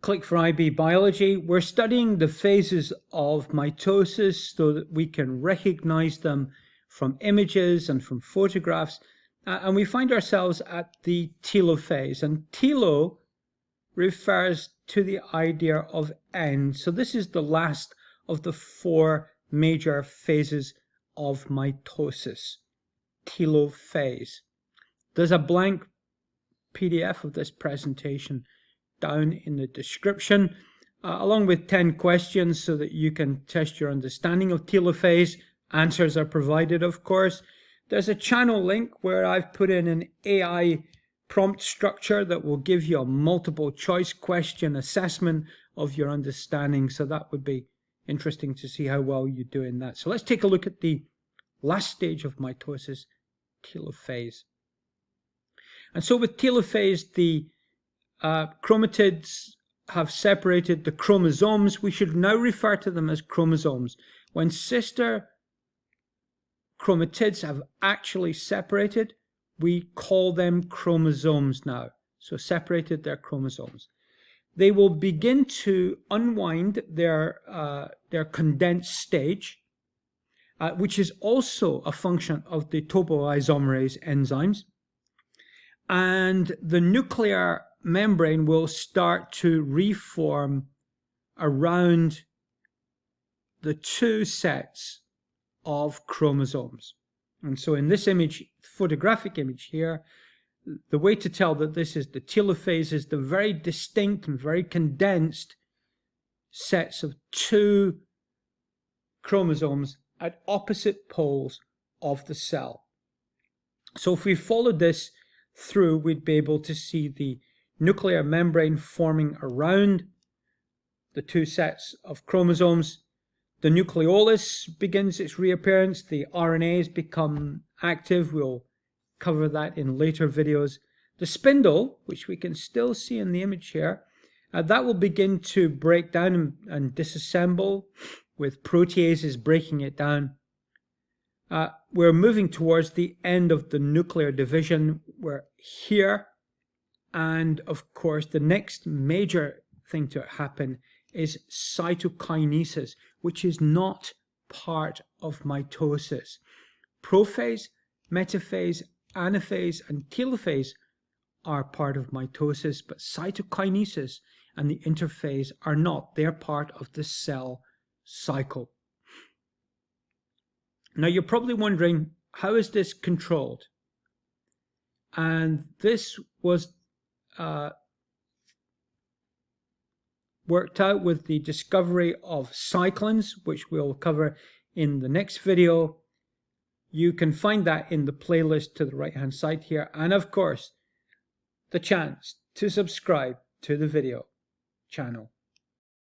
Click for IB Biology. We're studying the phases of mitosis so that we can recognize them from images and from photographs. And we find ourselves at the telophase. And telo refers to the idea of end. So this is the last of the 4 major phases of mitosis. Telophase. There's a blank PDF of this presentation down in the description, along with 10 questions so that you can test your understanding of telophase. Answers are provided, of course. There's a channel link where I've put in an AI prompt structure that will give you a multiple choice question assessment of your understanding. So that would be interesting to see how well you do in that. So let's take a look at the last stage of mitosis, telophase. And so with telophase, the chromatids have separated the chromosomes. We should now refer to them as chromosomes. When sister chromatids have actually separated, we call them chromosomes now. So separated their chromosomes. They will begin to unwind their condensed stage, which is also a function of the topoisomerase enzymes. And the nuclear membrane will start to reform around the 2 sets of chromosomes. And so in this image, photographic image here, the way to tell that this is the telophase is the very distinct and very condensed sets of 2 chromosomes at opposite poles of the cell. So if we followed this through, we'd be able to see the nuclear membrane forming around the 2 sets of chromosomes. The nucleolus begins its reappearance. The RNAs become active. We'll cover that in later videos. The spindle, which we can still see in the image here, that will begin to break down and disassemble with proteases breaking it down. We're moving towards the end of the nuclear division. We're here. And of course, the next major thing to happen is cytokinesis, which is not part of mitosis. Prophase, metaphase, anaphase, and telophase are part of mitosis, but cytokinesis and the interphase are not. They're part of the cell cycle. Now you're probably wondering, how is this controlled? And this was worked out with the discovery of cyclins, which we'll cover in the next video. You can find that in the playlist to the right hand side here, and of course the chance to subscribe to the video channel.